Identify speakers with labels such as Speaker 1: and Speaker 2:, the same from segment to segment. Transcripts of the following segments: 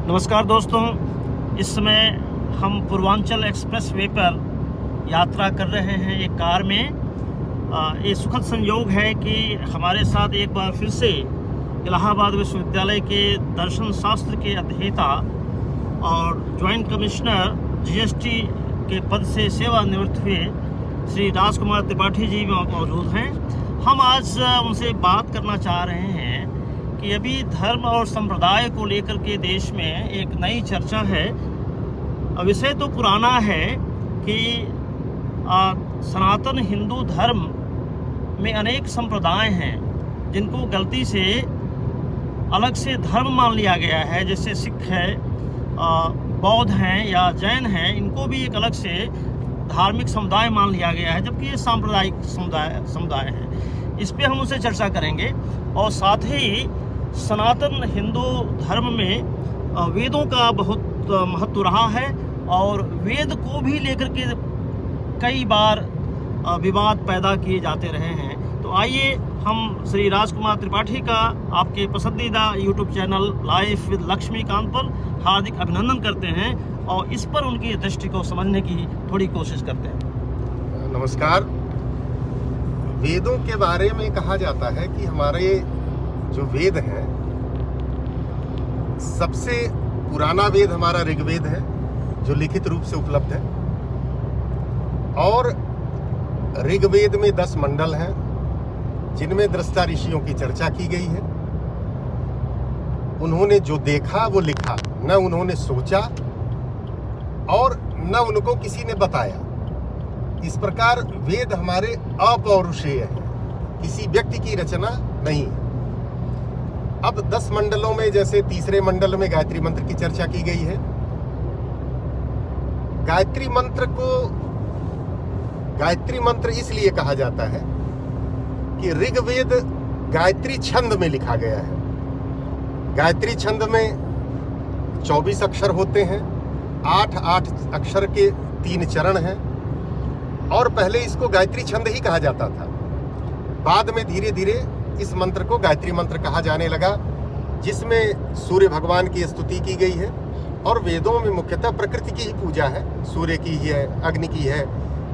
Speaker 1: नमस्कार दोस्तों, इस समय हम पूर्वांचल एक्सप्रेस वे पर यात्रा कर रहे हैं एक कार में। ये सुखद संयोग है कि हमारे साथ एक बार फिर से इलाहाबाद विश्वविद्यालय के दर्शन शास्त्र के अध्येता और ज्वाइंट कमिश्नर जीएसटी के पद से सेवानिवृत्त हुए श्री राजकुमार त्रिपाठी जी मौजूद हैं। हम आज उनसे बात करना चाह रहे हैं कि अभी धर्म और संप्रदाय को लेकर के देश में एक नई चर्चा है। विषय तो पुराना है कि सनातन हिंदू धर्म में अनेक संप्रदाय हैं जिनको गलती से अलग से धर्म मान लिया गया है, जैसे सिख है, बौद्ध हैं या जैन हैं, इनको भी एक अलग से धार्मिक समुदाय मान लिया गया है, जबकि ये सांप्रदायिक समुदाय है। इस पे हम उनसे चर्चा करेंगे और साथ ही सनातन हिंदू धर्म में वेदों का बहुत महत्व रहा है और वेद को भी लेकर के कई बार विवाद पैदा किए जाते रहे हैं। तो आइए हम श्री राजकुमार त्रिपाठी का आपके पसंदीदा YouTube channel life with Lakshmikant पर हार्दिक अभिनंदन करते हैं और इस पर उनकी दृष्टि को समझने की थोड़ी कोशिश करते हैं।
Speaker 2: नमस्कार। वेदों के बारे में कहा जाता है कि हमारे जो वेद है, सबसे पुराना वेद हमारा ऋग्वेद है जो लिखित रूप से उपलब्ध है। और ऋग्वेद में 10 मंडल हैं जिनमें दृष्टा ऋषियों की चर्चा की गई है। उन्होंने जो देखा वो लिखा, न उन्होंने सोचा और न उनको किसी ने बताया। इस प्रकार वेद हमारे अपौरुषेय है, किसी व्यक्ति की रचना नहीं है। अब 10 मंडलों में जैसे तीसरे मंडल में गायत्री मंत्र की चर्चा की गई है। गायत्री मंत्र इसलिए कहा जाता है कि ऋग्वेद गायत्री छंद में लिखा गया है। गायत्री छंद में 24 अक्षर होते हैं, 8 अक्षर के 3 चरण हैं और पहले इसको गायत्री छंद ही कहा जाता था। बाद में धीरे धीरे इस मंत्र को गायत्री मंत्र कहा जाने लगा, जिसमें सूर्य भगवान की स्तुति की गई है और वेदों में मुख्यतः प्रकृति की ही पूजा है। सूर्य की ही है, अग्नि की है,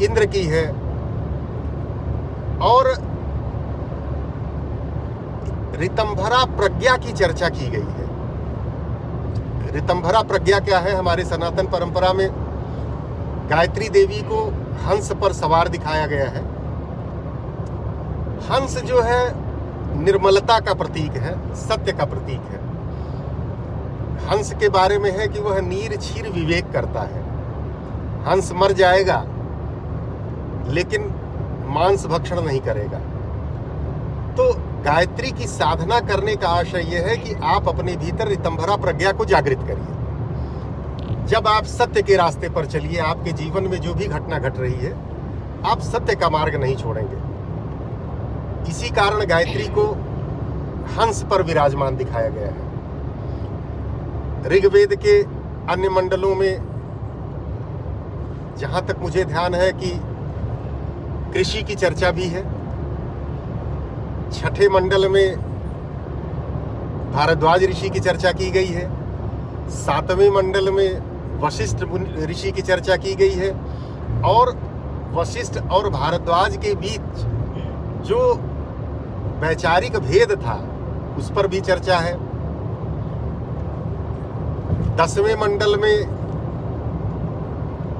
Speaker 2: इंद्र की है। और ऋतंभरा प्रज्ञा की चर्चा की गई है। ऋतंभरा प्रज्ञा क्या है? हमारे सनातन परंपरा में गायत्री देवी को हंस पर सवार दिखाया गया है। हंस जो है निर्मलता का प्रतीक है, सत्य का प्रतीक है। हंस के बारे में है कि वह नीर क्षीर विवेक करता है। हंस मर जाएगा लेकिन मांस भक्षण नहीं करेगा। तो गायत्री की साधना करने का आशय यह है कि आप अपने भीतर ऋतंभरा प्रज्ञा को जागृत करिए। जब आप सत्य के रास्ते पर चलिए, आपके जीवन में जो भी घटना घट रही है, आप सत्य का मार्ग नहीं छोड़ेंगे। इसी कारण गायत्री को हंस पर विराजमान दिखाया गया है। ऋग्वेद के अन्य मंडलों में जहां तक मुझे ध्यान है कि कृषि की चर्चा भी है। 6ठे मंडल में भारद्वाज ऋषि की चर्चा की गई है। 7वें मंडल में वशिष्ठ ऋषि की चर्चा की गई है और वशिष्ठ और भारद्वाज के बीच जो वैचारिक भेद था उस पर भी चर्चा है। 10वें मंडल में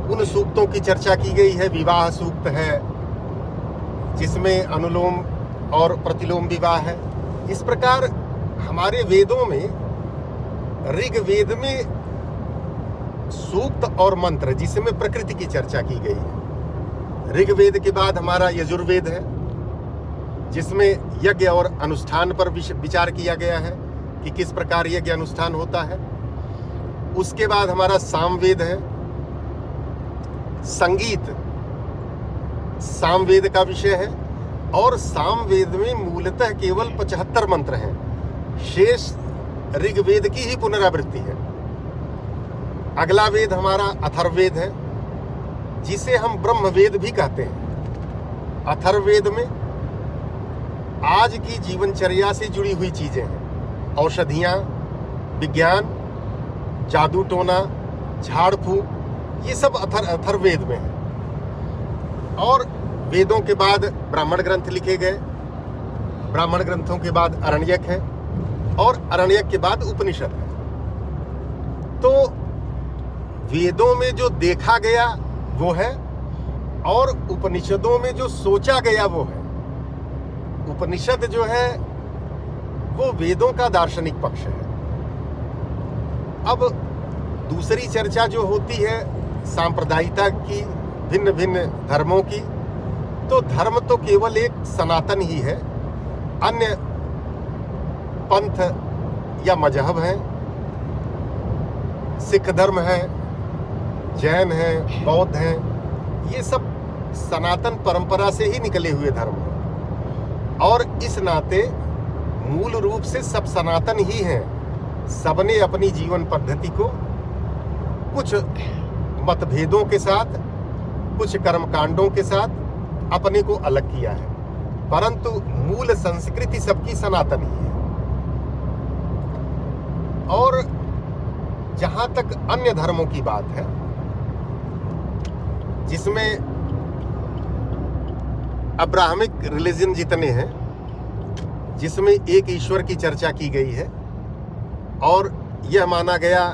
Speaker 2: उन सूक्तों की चर्चा की गई है। विवाह सूक्त है जिसमें अनुलोम और प्रतिलोम विवाह है। इस प्रकार हमारे वेदों में ऋग्वेद में सूक्त और मंत्र जिसमें प्रकृति की चर्चा की गई है। ऋग्वेद के बाद हमारा यजुर्वेद है जिसमें यज्ञ और अनुष्ठान पर विचार किया गया है कि किस प्रकार यज्ञ अनुष्ठान होता है। उसके बाद हमारा सामवेद है। संगीत सामवेद का विषय है और सामवेद में मूलतः केवल 75 मंत्र हैं। शेष ऋग्वेद की ही पुनरावृत्ति है। अगला वेद हमारा अथर्ववेद है जिसे हम ब्रह्मवेद भी कहते हैं। अथर्ववेद में आज की जीवनचर्या से जुड़ी हुई चीजें हैं, औषधियाँ, विज्ञान, जादू टोना, झाड़ फूक, ये सब अथर्ववेद में है। और वेदों के बाद ब्राह्मण ग्रंथ लिखे गए, ब्राह्मण ग्रंथों के बाद अरण्यक है, और अरण्यक के बाद उपनिषद है। तो वेदों में जो देखा गया वो है, और उपनिषदों में जो सोचा गया वो है। उपनिषद जो है वो वेदों का दार्शनिक पक्ष है। अब दूसरी चर्चा जो होती है सांप्रदायिकता की, भिन्न भिन्न धर्मों की, तो धर्म तो केवल एक सनातन ही है, अन्य पंथ या मजहब हैं। सिख धर्म है, जैन है, बौद्ध हैं, ये सब सनातन परंपरा से ही निकले हुए धर्म हैं, और इस नाते मूल रूप से सब सनातन ही हैं। सबने अपनी जीवन पद्धति को कुछ मतभेदों के साथ, कुछ कर्मकांडों के साथ अपने को अलग किया है, परंतु मूल संस्कृति सबकी सनातन ही है। और जहां तक अन्य धर्मों की बात है, जिसमें अब्राहमिक रिलीजन जितने हैं, जिसमें एक ईश्वर की चर्चा की गई है, और यह माना गया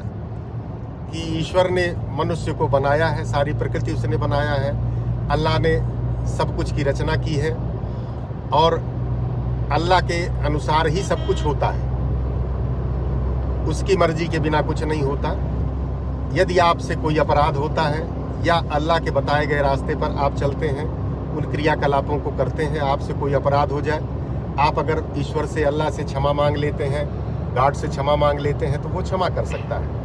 Speaker 2: कि ईश्वर ने मनुष्य को बनाया है, सारी प्रकृति उसने बनाया है, अल्लाह ने सब कुछ की रचना की है, और अल्लाह के अनुसार ही सब कुछ होता है, उसकी मर्जी के बिना कुछ नहीं होता। यदि आपसे कोई अपराध होता है या अल्लाह के बताए गए रास्ते पर आप चलते हैं, उन क्रियाकलापों को करते हैं, आपसे कोई अपराध हो जाए, आप अगर ईश्वर से, अल्लाह से क्षमा मांग लेते हैं, गॉड से क्षमा मांग लेते हैं, तो वो क्षमा कर सकता है।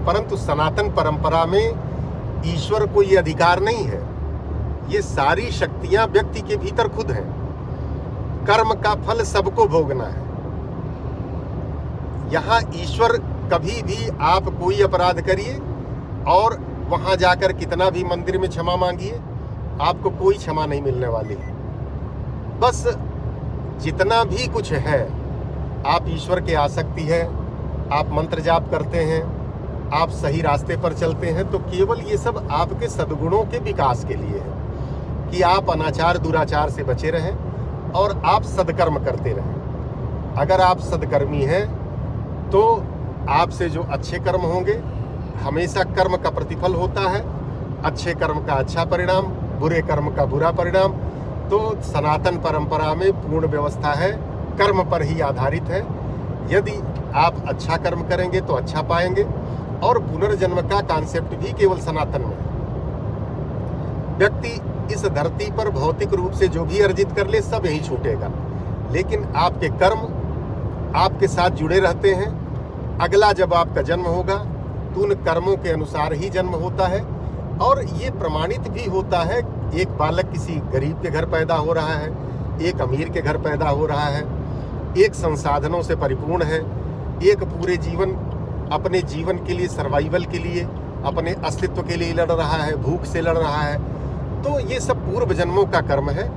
Speaker 2: परंतु सनातन परंपरा में ईश्वर को ये अधिकार नहीं है। ये सारी शक्तियां व्यक्ति के भीतर खुद हैं। कर्म का फल सबको भोगना है। यहाँ ईश्वर कभी भी आप कोई अपराध करिए और वहां जाकर कितना भी मंदिर में क्षमा मांगिए, आपको कोई क्षमा नहीं मिलने वाली है। बस जितना भी कुछ है, आप ईश्वर के आसक्ति है, आप मंत्र जाप करते हैं, आप सही रास्ते पर चलते हैं, तो केवल ये सब आपके सद्गुणों के विकास के लिए है कि आप अनाचार दुराचार से बचे रहें और आप सदकर्म करते रहें। अगर आप सदकर्मी हैं तो आपसे जो अच्छे कर्म होंगे, हमेशा कर्म का प्रतिफल होता है, अच्छे कर्म का अच्छा परिणाम, बुरे कर्म का बुरा परिणाम। तो सनातन परंपरा में पूर्ण व्यवस्था है, कर्म पर ही आधारित है। यदि आप अच्छा कर्म करेंगे तो अच्छा पाएंगे, और पुनर्जन्म का कॉन्सेप्ट भी केवल सनातन में है। व्यक्ति इस धरती पर भौतिक रूप से जो भी अर्जित कर ले, सब यही छूटेगा, लेकिन आपके कर्म आपके साथ जुड़े रहते हैं। अगला जब आपका जन्म होगा तो उन कर्मों के अनुसार ही जन्म होता है, और ये प्रमाणित भी होता है। एक बालक किसी गरीब के घर पैदा हो रहा है, एक अमीर के घर पैदा हो रहा है, एक संसाधनों से परिपूर्ण है, एक पूरे जीवन अपने जीवन के लिए, सर्वाइवल के लिए, अपने अस्तित्व के लिए लड़ रहा है, भूख से लड़ रहा है। तो ये सब पूर्व जन्मों का कर्म है।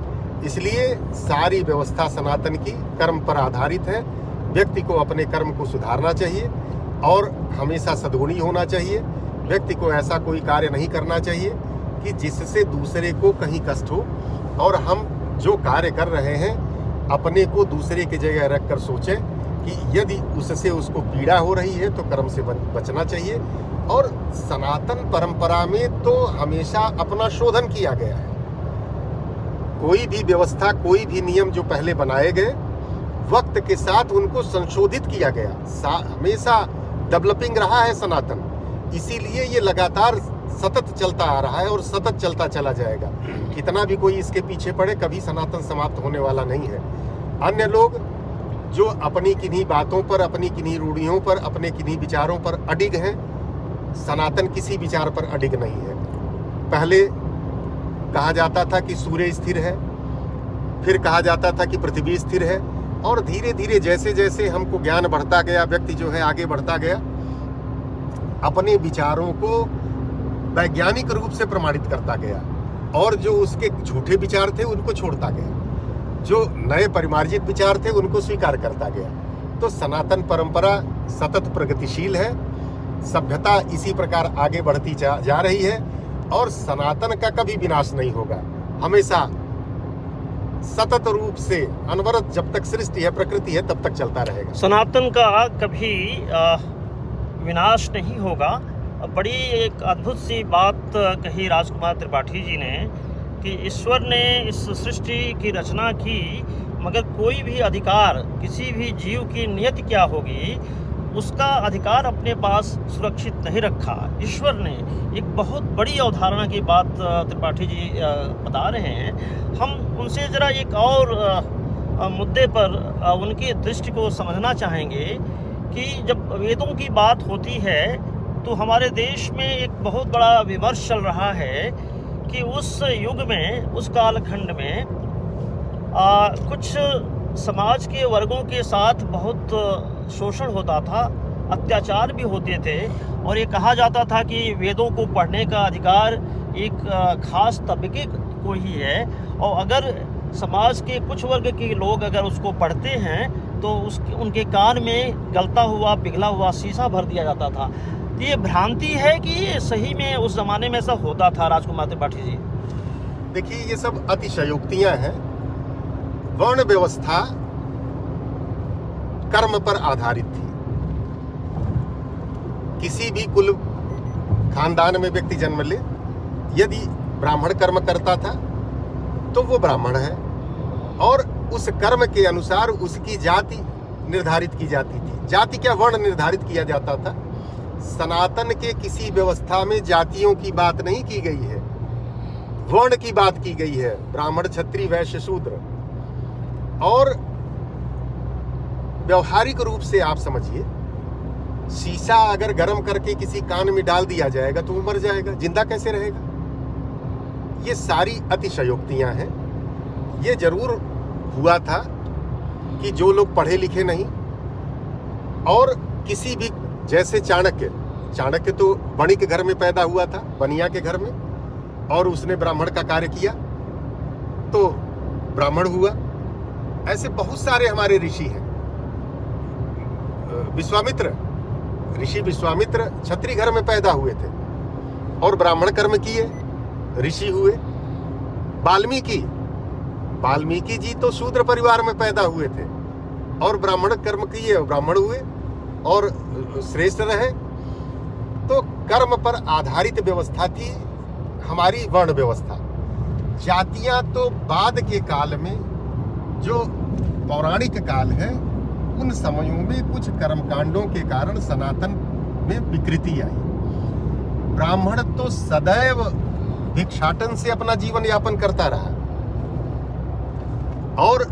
Speaker 2: इसलिए सारी व्यवस्था सनातन की कर्म पर आधारित है। व्यक्ति को अपने कर्म को सुधारना चाहिए और हमेशा सद्गुणी होना चाहिए। व्यक्ति को ऐसा कोई कार्य नहीं करना चाहिए कि जिससे दूसरे को कहीं कष्ट हो, और हम जो कार्य कर रहे हैं अपने को दूसरे की जगह रख कर सोचें कि यदि उससे उसको पीड़ा हो रही है तो कर्म से बचना चाहिए। और सनातन परंपरा में तो हमेशा अपना शोधन किया गया है। कोई भी व्यवस्था, कोई भी नियम जो पहले बनाए गए, वक्त के साथ उनको संशोधित किया गया। हमेशा डेवलपिंग रहा है सनातन, इसीलिए ये लगातार सतत चलता आ रहा है और सतत चलता चला जाएगा। कितना भी कोई इसके पीछे पड़े, कभी सनातन समाप्त होने वाला नहीं है। अन्य लोग जो अपनी किन्हीं बातों पर, अपनी किन्हीं रूढ़ियों पर, अपने किन्हीं विचारों पर अडिग हैं, सनातन किसी विचार पर अडिग नहीं है। पहले कहा जाता था कि सूर्य स्थिर है, फिर कहा जाता था कि पृथ्वी स्थिर है, और धीरे धीरे जैसे जैसे हमको ज्ञान बढ़ता गया, व्यक्ति जो है आगे बढ़ता गया, अपने विचारों को वैज्ञानिक रूप से प्रमाणित करता गया, और जो उसके झूठे विचार थे उनको छोड़ता गया, जो नए परिमार्जित विचार थे उनको स्वीकार करता गया। तो सनातन परंपरा सतत प्रगतिशील है, सभ्यता इसी प्रकार आगे बढ़ती जा रही है और सनातन का कभी विनाश नहीं होगा, हमेशा सतत रूप से अनवरत जब तक सृष्टि है, प्रकृति है, तब तक चलता रहेगा।
Speaker 1: सनातन का कभी विनाश नहीं होगा। बड़ी एक अद्भुत सी बात कही राजकुमार त्रिपाठी जी ने कि ईश्वर ने इस सृष्टि की रचना की, मगर कोई भी अधिकार, किसी भी जीव की नियति क्या होगी उसका अधिकार अपने पास सुरक्षित नहीं रखा। ईश्वर ने एक बहुत बड़ी अवधारणा की बात त्रिपाठी जी बता रहे हैं। हम उनसे ज़रा एक और मुद्दे पर उनकी दृष्टि को समझना चाहेंगे कि जब वेदों की बात होती है तो हमारे देश में एक बहुत बड़ा विमर्श चल रहा है कि उस युग में, उस कालखंड में कुछ समाज के वर्गों के साथ बहुत शोषण होता था, अत्याचार भी होते थे और ये कहा जाता था कि वेदों को पढ़ने का अधिकार एक खास तबके को ही है और अगर समाज के कुछ वर्ग के लोग अगर उसको पढ़ते हैं तो उनके कान में गलता हुआ, पिघला हुआ शीशा भर दिया जाता था। तो ये भ्रांति है कि ये सही में उस ज़माने में ऐसा होता था? राजकुमार त्रिपाठी जी,
Speaker 2: देखिए, ये सब अतिशयोक्तियां हैं। वर्ण व्यवस्था कर्म पर आधारित थी। किसी भी कुल खानदान में व्यक्ति जन्म ले, यदि ब्राह्मण कर्म करता था तो वो ब्राह्मण है और उस कर्म के अनुसार उसकी जाति निर्धारित की जाती थी। जाति क्या, वर्ण निर्धारित किया जाता था। सनातन के किसी व्यवस्था में जातियों की बात नहीं की गई है, वर्ण की बात की गई है। ब्राह्मण, क्षत्रिय, वैश्य, शूद्र। और व्यवहारिक रूप से आप समझिए, शीशा अगर गर्म करके किसी कान में डाल दिया जाएगा तो वो मर जाएगा, जिंदा कैसे रहेगा? ये सारी अतिशयोक्तियां हैं। ये जरूर हुआ था कि जो लोग पढ़े लिखे नहीं और किसी भी, जैसे चाणक्य तो बणिक के घर में पैदा हुआ था, बनिया के घर में, और उसने ब्राह्मण का कार्य किया तो ब्राह्मण हुआ। ऐसे बहुत सारे हमारे ऋषि हैं। ऋषि विश्वामित्र क्षत्रिय घर में पैदा हुए थे और ब्राह्मण कर्म किए, ऋषि हुए। वाल्मीकि जी तो शूद्र परिवार में पैदा हुए थे और ब्राह्मण कर्म किए, ब्राह्मण हुए और श्रेष्ठ रहे। तो कर्म पर आधारित व्यवस्था थी हमारी वर्ण व्यवस्था। जातियां तो बाद के काल में, जो पौराणिक काल है, उन समयों में कुछ कर्मकांडों के कारण सनातन में विकृति आई। ब्राह्मण तो सदैव भिक्षाटन से अपना जीवन यापन करता रहा और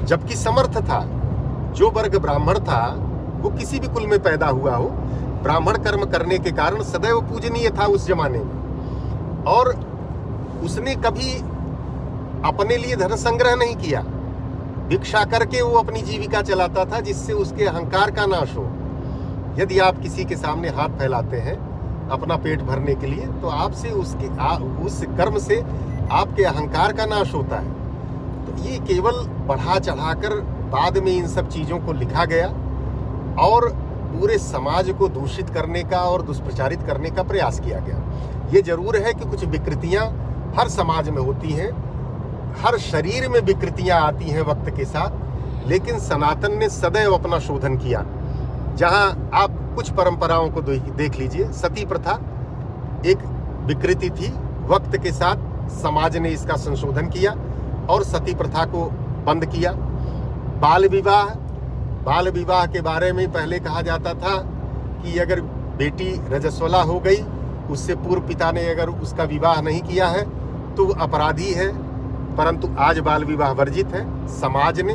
Speaker 2: जबकि समर्थ था, जो वर्ग ब्राह्मण था वो किसी भी कुल में पैदा हुआ हो, ब्राह्मण कर्म करने के कारण सदैव पूजनीय था उस जमाने में। और उसने कभी अपने लिए धन संग्रह नहीं किया, भिक्षा करके वो अपनी जीविका चलाता था, जिससे उसके अहंकार का नाश हो। यदि आप किसी के सामने हाथ फैलाते हैं अपना पेट भरने के लिए तो आपसे उस कर्म से आपके अहंकार का नाश होता है। तो ये केवल बढ़ा चढ़ाकर बाद में इन सब चीज़ों को लिखा गया और पूरे समाज को दूषित करने का और दुष्प्रचारित करने का प्रयास किया गया। ये जरूर है कि कुछ विकृतियां हर समाज में होती हैं, हर शरीर में विकृतियां आती हैं वक्त के साथ, लेकिन सनातन ने सदैव अपना शोधन किया। जहां आप कुछ परंपराओं को देख लीजिए, सती प्रथा एक विकृति थी, वक्त के साथ समाज ने इसका संशोधन किया और सती प्रथा को बंद किया। बाल विवाह के बारे में पहले कहा जाता था कि अगर बेटी रजस्वला हो गई, उससे पूर्व पिता ने अगर उसका विवाह नहीं किया है तो वो अपराधी है, परंतु आज बाल विवाह वर्जित है समाज ने।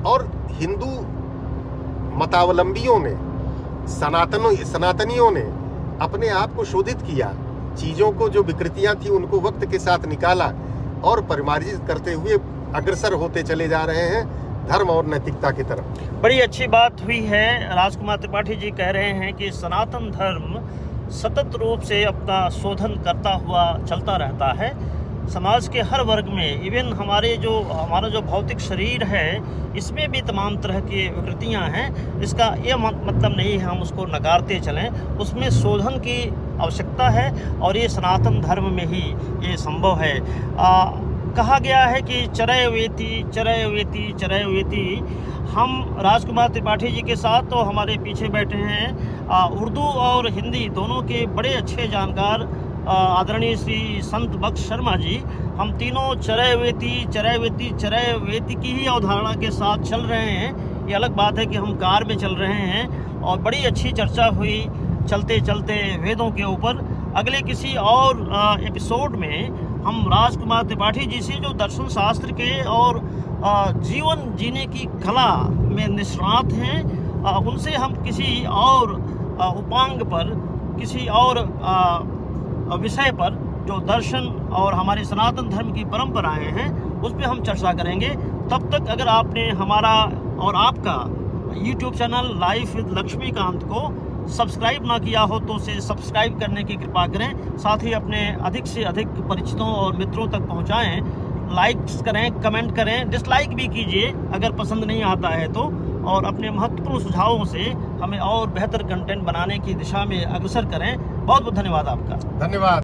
Speaker 2: और हिंदू मतावलंबियों ने, सनातनियों ने अपने आप को शोधित किया, चीज़ों को जो विकृतियां थी उनको वक्त के साथ निकाला और परिमार्जित करते हुए अग्रसर होते चले जा रहे हैं धर्म और नैतिकता की तरफ।
Speaker 1: बड़ी अच्छी बात हुई है। राजकुमार त्रिपाठी जी कह रहे हैं कि सनातन धर्म सतत रूप से अपना शोधन करता हुआ चलता रहता है समाज के हर वर्ग में, इवन हमारा जो भौतिक शरीर है, इसमें भी तमाम तरह की विकृतियां हैं। इसका ये मतलब नहीं है हम उसको नकारते चलें, उसमें शोधन की आवश्यकता है और ये सनातन धर्म में ही ये संभव है। कहा गया है कि चरय वेति चरय वेति चरय वेति। हम राजकुमार त्रिपाठी जी के साथ तो हमारे पीछे बैठे हैं उर्दू और हिंदी दोनों के बड़े अच्छे जानकार आदरणीय श्री संत बख्श शर्मा जी। हम तीनों चरय वेति चरय वेति चरय वेति की ही अवधारणा के साथ चल रहे हैं। ये अलग बात है कि हम कार में चल रहे हैं और बड़ी अच्छी चर्चा हुई चलते चलते वेदों के ऊपर। अगले किसी और एपिसोड में हम राजकुमार त्रिपाठी जी से, जो दर्शन शास्त्र के और जीवन जीने की कला में निष्णात हैं, उनसे हम किसी और उपांग पर, किसी और विषय पर जो दर्शन और हमारे सनातन धर्म की परंपराएं हैं उस पर हम चर्चा करेंगे। तब तक अगर आपने हमारा और आपका YouTube channel life with Lakshmikant को सब्सक्राइब ना किया हो तो उसे सब्सक्राइब करने की कृपा करें। साथ ही अपने अधिक से अधिक परिचितों और मित्रों तक पहुंचाएं। लाइक्स करें, कमेंट करें, डिसलाइक भी कीजिए अगर पसंद नहीं आता है तो, और अपने महत्वपूर्ण सुझावों से हमें और बेहतर कंटेंट बनाने की दिशा में अग्रसर करें। बहुत बहुत धन्यवाद आपका।
Speaker 2: धन्यवाद।